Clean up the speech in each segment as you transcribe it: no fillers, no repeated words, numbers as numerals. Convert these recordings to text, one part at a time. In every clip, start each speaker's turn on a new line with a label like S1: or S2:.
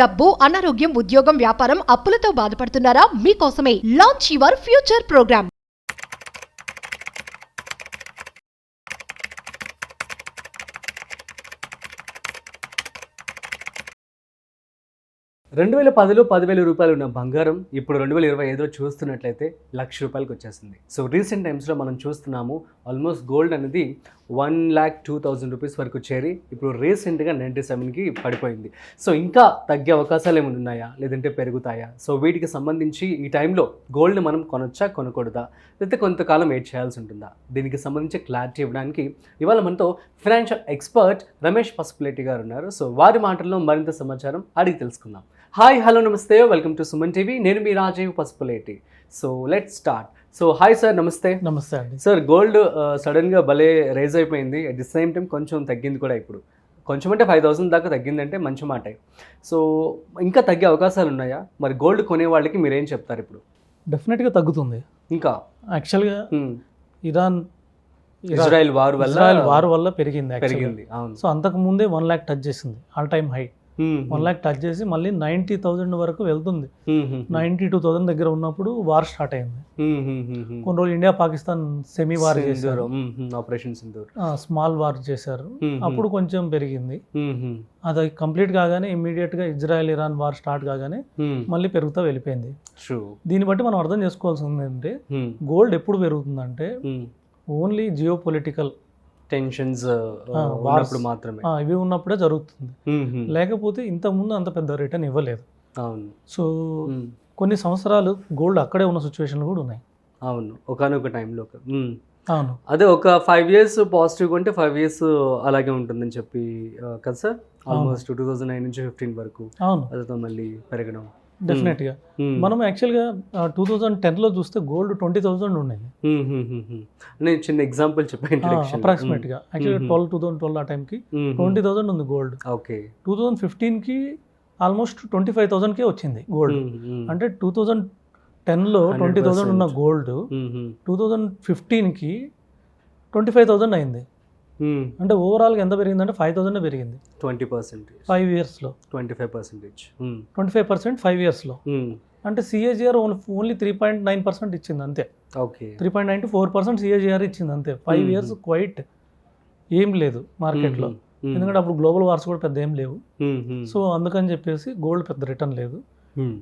S1: డబ్బు, అనారోగ్యం, ఉద్యోగం, వ్యాపారం, అప్పులతో బాధపడుతున్నారా? మీకోసమే లాంచ్ యువర్ ఫ్యూచర్ ప్రోగ్రామ్.
S2: 2010లో 10,000 రూపాయలు ఉన్న బంగారం ఇప్పుడు 2025లో చూస్తున్నట్లయితే ₹1,00,000 వచ్చేసింది. సో రీసెంట్ టైమ్స్లో మనం చూస్తున్నాము ఆల్మోస్ట్ గోల్డ్ అనేది ₹1,02,000 వరకు చేరి ఇప్పుడు రీసెంట్గా 97కి పడిపోయింది. సో ఇంకా తగ్గే అవకాశాలు ఏమైనా ఉన్నాయా, లేదంటే పెరుగుతాయా? సో వీటికి సంబంధించి ఈ టైంలో గోల్డ్ని మనం కొనొచ్చా, కొనకూడదా, లేకపోతే కొంతకాలం వెయిట్ చేయాల్సి ఉంటుందా? దీనికి సంబంధించి క్లారిటీ ఇవ్వడానికి ఇవాళ మనతో ఫైనాన్షియల్ ఎక్స్పర్ట్ రమేష్ పసుపులేటి గారు ఉన్నారు. సో వారి మాటల్లో మరింత సమాచారం అడిగి తెలుసుకుందాం. హాయ్, హలో, నమస్తే, వెల్కమ్ టు సుమన్ టీవీ. నేను మీ Rajeev Pasupuleti. So let's start. So hi sir, నమస్తే.
S3: నమస్తే అండి.
S2: సార్, గోల్డ్ సడన్గా భలే రైజ్ అయిపోయింది, అట్ ది సేమ్ టైం కొంచెం తగ్గింది కూడా. ఇప్పుడు కొంచెం అంటే 5,000 దాకా తగ్గిందంటే మంచి మాట. సో ఇంకా తగ్గే అవకాశాలు ఉన్నాయా? మరి గోల్డ్ కొనే వాళ్ళకి మీరేం చెప్తారు? ఇప్పుడు
S3: డెఫినెట్గా తగ్గుతుంది.
S2: ఇంకా
S3: యాక్చువల్గా
S2: ఇజ్రాయెల్ వార్
S3: వల్ల పెరిగింది.
S2: అవును.
S3: సో అంతకు ముందే 1 lakh టచ్ చేసింది, all time high. 1 lakh touch చేసి మళ్ళీ 90,000 వరకు వెళ్తుంది. 92,000 దగ్గర ఉన్నప్పుడు వార్ స్టార్ట్ అయింది. కొన్ని రోజులు ఇండియా పాకిస్తాన్ సెమీ వార్ చేశారు,
S2: ఆపరేషన్ సింధూర్,
S3: స్మాల్ వార్ చేశారు. అప్పుడు కొంచెం పెరిగింది. అది కంప్లీట్ కాగానే ఇమ్మీడియట్ గా ఇజ్రాయెల్ ఇరాన్ వార్ స్టార్ట్ కాగానే మళ్ళీ పెరుగుతూ వెళ్ళిపోయింది. దీన్ని బట్టి మనం అర్థం చేసుకోవాల్సింది ఏంటంటే గోల్డ్ ఎప్పుడు పెరుగుతుందంటే ఓన్లీ జియో పొలిటికల్
S2: టెన్షన్స్ మాత్రమే
S3: ఇవి ఉన్నప్పుడే జరుగుతుంది. లేకపోతే ఇంతకుముందు అంత పెద్ద రిటర్న్ ఇవ్వలేదు.
S2: అవును.
S3: సో కొన్ని సంవత్సరాలు గోల్డ్ అక్కడే ఉన్న సిచ్యువేషన్లు కూడా ఉన్నాయి.
S2: అవును, ఒకనొక టైంలో.
S3: అవును,
S2: అదే ఒక 5 years పాజిటివ్గా ఉంటే 5 years అలాగే ఉంటుందని చెప్పి కదా సార్. ఆల్మోస్ట్ 2009 నుంచి 15 వరకు.
S3: అవును,
S2: అదే మళ్ళీ పెరగడం.
S3: డెఫినెట్గా మనం యాక్చువల్గా 2010లో చూస్తే గోల్డ్ 20,000 ఉండేది.
S2: నేను చిన్న ఎగ్జాంపుల్ చెప్పాను.
S3: అప్రాక్సిమేట్గా యాక్చువల్గా 2012 ఆ టైంకి 20,000 ఉంది గోల్డ్.
S2: ఓకే.
S3: 2015కి ఆల్మోస్ట్ 25,000కే వచ్చింది గోల్డ్. అంటే 2010లో 20,000 ఉన్న గోల్డ్ 2015కి 25,000 అయింది. అంటే ఓవరాల్గా ఎంత పెరిగిందంటే 5,000 పెరిగింది.
S2: 20%
S3: 5 yearsలో. 25% 5 yearsలో. అంటే సిఏజిఆర్ ఓన్లీ 3.9% ఇచ్చింది అంతే.
S2: ఓకే.
S3: 3.9 to 4% సిఏజిఆర్ ఇచ్చింది అంతే. 5 years క్వైట్ ఏం లేదు మార్కెట్లో. ఎందుకంటే అప్పుడు గ్లోబల్ వార్స్ కూడా పెద్ద ఏం లేవు. సో అందుకని చెప్పేసి గోల్డ్ పెద్ద రిటర్న్ లేదు.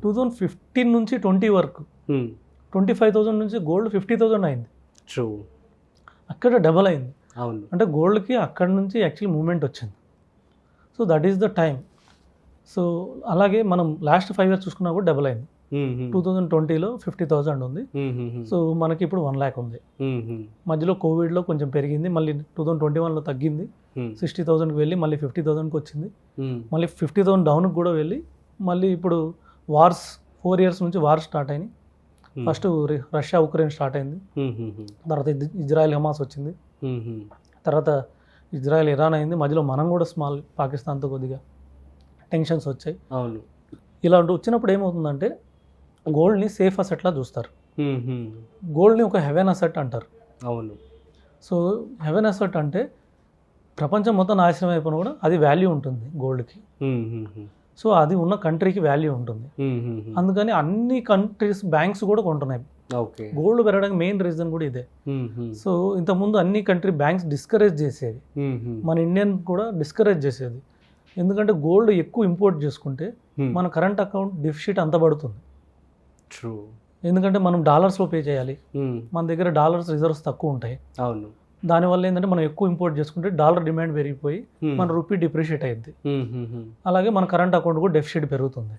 S3: 2015 నుంచి 20 వరకు 25,000 నుంచి గోల్డ్ 50,000 అయింది. అక్కడ డబల్ అయింది.
S2: అవును.
S3: అంటే గోల్డ్కి అక్కడ నుంచి యాక్చువల్లీ మూమెంట్ వచ్చింది. So that is the time. So అలాగే మనం లాస్ట్ 5 years చూసుకున్నా కూడా డబల్ అయింది. 2020లో 50,000 ఉంది. సో మనకి ఇప్పుడు 1 lakh ఉంది. మధ్యలో కోవిడ్లో కొంచెం పెరిగింది, మళ్ళీ 2021లో తగ్గింది, 60,000కి వెళ్ళి మళ్ళీ 50,000కి వచ్చింది, మళ్ళీ 50,000 డౌన్కి కూడా వెళ్ళి మళ్ళీ ఇప్పుడు వార్స్ 4 years నుంచి వార్ స్టార్ట్ అయినాయి. ఫస్ట్ రష్యా ఉక్రెయిన్ స్టార్ట్ అయింది, తర్వాత ఇజ్రాయెల్ హమాస్ వచ్చింది, తర్వాత ఇజ్రాయెల్ ఇరాన్ అయింది, మధ్యలో మనం కూడా స్మాల్ పాకిస్తాన్తో కొద్దిగా టెన్షన్స్ వచ్చాయి.
S2: అవును.
S3: ఇలాంటి వచ్చినప్పుడు ఏమవుతుందంటే గోల్డ్ని సేఫ్ అసెట్లా చూస్తారు. గోల్డ్ని ఒక హెవెన్ అసెట్ అంటారు.
S2: అవును.
S3: సో హెవెన్ అసెట్ అంటే ప్రపంచం మొత్తం నాశనం అయిపోయినా కూడా అది వాల్యూ ఉంటుంది గోల్డ్కి. సో అది ఉన్న కంట్రీకి వాల్యూ ఉంటుంది. అందుకని అన్ని కంట్రీస్ బ్యాంక్స్ కూడా కొంటున్నాయి. గోల్డ్ పెరగడానికి మెయిన్ రీజన్ కూడా ఇదే. సో ఇంతకుముందు అన్ని కంట్రీ బ్యాంక్స్ డిస్కరేజ్ చేసేవి, మన ఇండియన్ కూడా డిస్కరేజ్ చేసేది. ఎందుకంటే గోల్డ్ ఎక్కువ ఇంపోర్ట్ చేసుకుంటే మన కరెంట్ అకౌంట్ డెఫిసిట్ అంత పడుతుంది. ఎందుకంటే మనం డాలర్స్లో పే చేయాలి, మన దగ్గర డాలర్స్ రిజర్వ్స్ తక్కువ ఉంటాయి.
S2: అవును.
S3: దానివల్ల ఏంటంటే మనం ఎక్కువ ఇంపోర్ట్ చేసుకుంటే డాలర్ డిమాండ్ పెరిగిపోయి మన రూపీ డిప్రిషియేట్ అయింది. అలాగే మన కరెంట్ అకౌంట్ కూడా డెఫిసిట్ పెరుగుతుంది.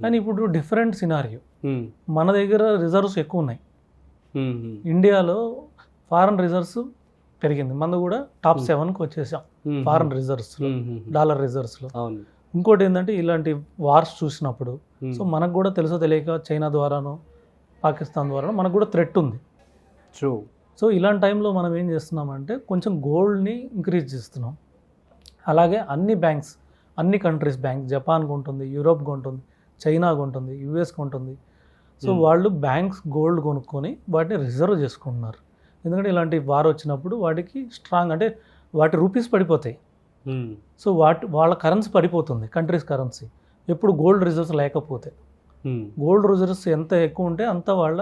S3: కానీ ఇప్పుడు డిఫరెంట్ సినారియో. మన దగ్గర రిజర్వ్స్ ఎక్కువ ఉన్నాయి. ఇండియాలో ఫారెన్ రిజర్వ్స్ పెరిగింది, మనది కూడా టాప్ 7కి వచ్చేసాం ఫారెన్ రిజర్వ్స్, డాలర్ రిజర్వ్స్లో. ఇంకోటి ఏంటంటే ఇలాంటి వార్స్ చూసినప్పుడు సో మనకు కూడా తెలుసో తెలియక చైనా ద్వారానో పాకిస్తాన్ ద్వారానో మనకు కూడా థ్రెట్ ఉంది. సో ఇలాంటి టైంలో మనం ఏం చేస్తున్నామంటే కొంచెం గోల్డ్ని ఇంక్రీజ్ చేస్తున్నాం. అలాగే అన్ని బ్యాంక్స్, అన్ని కంట్రీస్ బ్యాంక్, జపాన్కి ఉంటుంది, యూరోప్కి ఉంటుంది, చైనాకి ఉంటుంది, యూఎస్కి ఉంటుంది. సో వాళ్ళు బ్యాంక్స్ గోల్డ్ కొనుక్కొని వాటిని రిజర్వ్ చేసుకుంటున్నారు. ఎందుకంటే ఇలాంటి వార్ వచ్చినప్పుడు వాటికి స్ట్రాంగ్ అంటే వాటి రూపీస్ పడిపోతాయి. సో వాళ్ళ కరెన్సీ పడిపోతుంది, కంట్రీస్ కరెన్సీ. ఎప్పుడు గోల్డ్ రిజర్వ్స్ లేకపోతే. గోల్డ్ రిజర్వ్స్ ఎంత ఎక్కువ ఉంటే అంత వాళ్ళ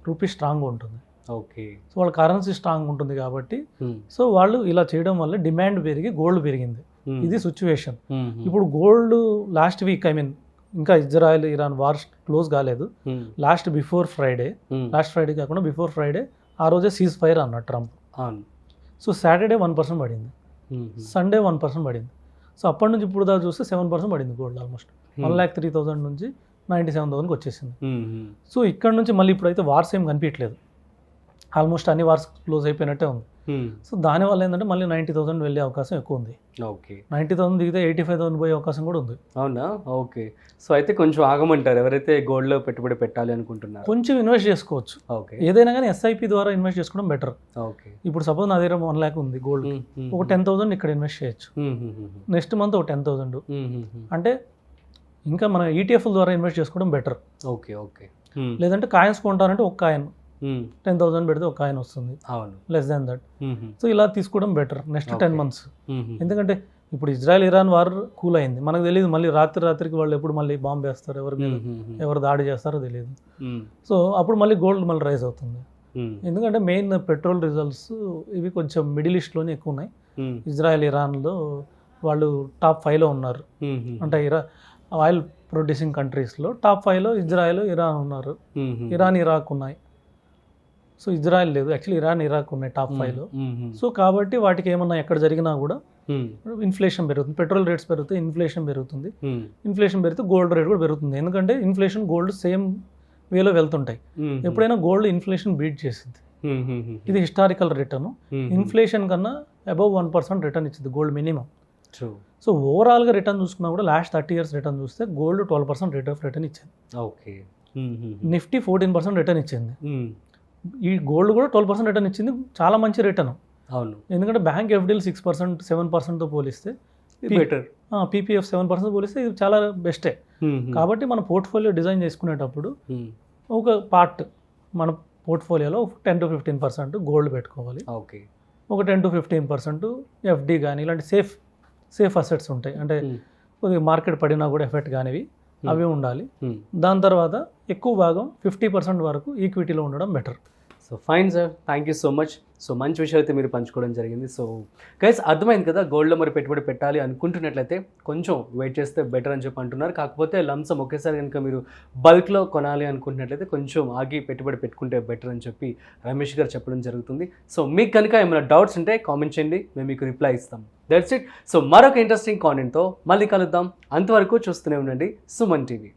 S3: రూపీ స్ట్రాంగ్ ఉంటుంది.
S2: ఓకే.
S3: సో వాళ్ళ కరెన్సీ స్ట్రాంగ్ ఉంటుంది కాబట్టి సో వాళ్ళు ఇలా చేయడం వల్ల డిమాండ్ పెరిగి గోల్డ్ పెరిగింది. ఇది సిచ్యువేషన్. ఇప్పుడు గోల్డ్ లాస్ట్ వీక్ ఇంకా ఇజ్రాయెల్ ఇరాన్ వార్ క్లోజ్ కాలేదు. లాస్ట్ ఫ్రైడే కాకుండా బిఫోర్ ఫ్రైడే ఆ రోజే సీజ్ ఫైర్ అన్నాడు ట్రంప్. సో సాటర్డే 1% పడింది, సండే 1% పడింది. సో అప్పటి నుంచి ఇప్పుడు దాకా చూస్తే 7% పడింది గోల్డ్. ఆల్మోస్ట్ 1,03,000 నుంచి 97,000కి వచ్చేసింది. సో ఇక్కడ నుంచి మళ్ళీ ఇప్పుడైతే వార్స్ ఏం కనిపించట్లేదు, ఆల్మోస్ట్ అన్ని వార్స్ క్లోజ్ అయిపోయినట్టే ఉంది. సో దానివల్ల ఏంటంటే మళ్ళీ 90,000 వెళ్ళే అవకాశం ఎక్కువ ఉంది.
S2: ఓకే.
S3: 90,000 దిగితే 85,000 పోయే అవకాశం కూడా ఉంది.
S2: అవునా? ఓకే. సో అయితే కొంచెం ఆగమంటారు ఎవరైతే గోల్డ్లో పెట్టుబడి పెట్టాలి అనుకుంటున్నారు.
S3: కొంచెం ఇన్వెస్ట్ చేసుకోవచ్చు.
S2: ఓకే.
S3: ఏదైనా కానీ ఎస్ఐపి ద్వారా ఇన్వెస్ట్ చేసుకోవడం బెటర్.
S2: ఓకే.
S3: ఇప్పుడు సపోజ్ నా దగ్గర 1 lakh ఉంది గోల్డ్, ఒక 10,000 ఇక్కడ ఇన్వెస్ట్ చేయొచ్చు. నెక్స్ట్ మంత్ ఒక 10,000. అంటే ఇంకా మన ఈటీఎఫ్ ద్వారా ఇన్వెస్ట్ చేసుకోవడం బెటర్.
S2: ఓకే. ఓకే.
S3: లేదంటే కాయిన్స్ కొంటారంటే ఒక కాయిన్ 10,000 పెడితే ఒక కాయిన్ వస్తుంది,
S2: అవును,
S3: లెస్ దాన్ దట్. సో ఇలా తీసుకోవడం బెటర్ నెక్స్ట్ 10 months. ఎందుకంటే ఇప్పుడు ఇజ్రాయెల్ ఇరాన్ వార్ కూల్ అయింది, మనకు తెలియదు మళ్ళీ రాత్రికి వాళ్ళు ఎప్పుడు మళ్ళీ బాంబు వేస్తారు, ఎవరు దాడి చేస్తారో తెలియదు. సో అప్పుడు మళ్ళీ గోల్డ్ మళ్ళీ రైజ్ అవుతుంది. ఎందుకంటే మెయిన్ పెట్రోల్ రిజల్ట్స్ ఇవి కొంచెం మిడిల్ ఈస్ట్లోనే ఎక్కువ ఉన్నాయి. ఇజ్రాయెల్ ఇరాన్లో వాళ్ళు టాప్ 5లో ఉన్నారు. అంటే ఆయిల్ ప్రొడ్యూసింగ్ కంట్రీస్లో టాప్ 5లో ఇజ్రాయెల్ ఇరాన్ ఉన్నారు. ఇరాన్ ఇరాక్ ఉన్నాయి. సో ఇజ్రాయెల్ లేదు, యాక్చువల్లీ ఇరాన్ ఇరాక్ ఉన్నాయి టాప్ 5లో. సో కాబట్టి వాటికి ఏమన్నా ఎక్కడ జరిగినా కూడా ఇన్ఫ్లేషన్ పెరుగుతుంది, పెట్రోల్ రేట్స్ పెరుగుతాయి, ఇన్ఫ్లేషన్ పెరుగుతుంది. ఇన్ఫ్లేషన్ పెరిగితే గోల్డ్ రేట్ కూడా పెరుగుతుంది. ఎందుకంటే ఇన్ఫ్లేషన్ గోల్డ్ సేమ్ వేలో వెళ్తుంటాయి. ఎప్పుడైనా గోల్డ్ ఇన్ఫ్లేషన్ బీట్ చేసింది. ఇది హిస్టారికల్ రిటర్న్. ఇన్ఫ్లేషన్ కన్నా అబౌవ్ 1% రిటర్న్ ఇచ్చింది గోల్డ్ మినిమం. సో ఓవరాల్గా రిటర్న్ చూసుకున్నా కూడా లాస్ట్ 30 years రిటర్న్ చూస్తే గోల్డ్ 12% రేట్ ఆఫ్ రిటర్న్ ఇచ్చింది.
S2: ఓకే.
S3: నిఫ్టీ 14% రిటర్న్ ఇచ్చింది. ఈ గోల్డ్ కూడా 12% రిటర్న్ ఇచ్చింది, చాలా మంచి రిటర్న్.
S2: అవును. ఎందుకంటే
S3: బ్యాంక్ ఎఫ్డీలు 6%, 7%తో పోలిస్తే
S2: బెటర్,
S3: పీపీఎఫ్ 7% పోలిస్తే ఇది చాలా బెస్టే. కాబట్టి మన పోర్ట్ఫోలియో డిజైన్ చేసుకునేటప్పుడు ఒక పార్ట్ మన పోర్ట్ఫోలియోలో 10 to 15% గోల్డ్ పెట్టుకోవాలి.
S2: ఓకే.
S3: ఒక 10 to 15% ఎఫ్డీ కానీ ఇలాంటి సేఫ్ అసెట్స్ ఉంటాయి, అంటే కొద్దిగా మార్కెట్ పడినా కూడా ఎఫెక్ట్ కానివి అవి ఉండాలి. దాని తర్వాత ఎక్కువ భాగం 50% వరకు ఈక్విటీలో ఉండడం better.
S2: So fine sir, thank you so much. So మంచి విషయం అయితే మీరు పంచుకోవడం జరిగింది. సో గైస్ అర్థమైంది కదా, గోల్డ్లో మరి పెట్టుబడి పెట్టాలి అనుకుంటున్నట్లయితే కొంచెం వెయిట్ చేస్తే బెటర్ అని చెప్పి అంటున్నారు. కాకపోతే లంసం ఒకేసారి కనుక మీరు బల్క్లో కొనాలి అనుకుంటున్నట్లయితే కొంచెం ఆగి పెట్టుబడి పెట్టుకుంటే బెటర్ అని చెప్పి రమేష్ గారు చెప్పడం జరుగుతుంది. సో మీకు కనుక ఏమైనా డౌట్స్ ఉంటే కామెంట్ చేయండి, మేము మీకు రిప్లై ఇస్తాం. That's it. సో మరొక ఇంట్రెస్టింగ్ కాంటెంట్తో మళ్ళీ కలుద్దాం. అంతవరకు చూస్తూనే ఉండండి సుమన్ టీవీ.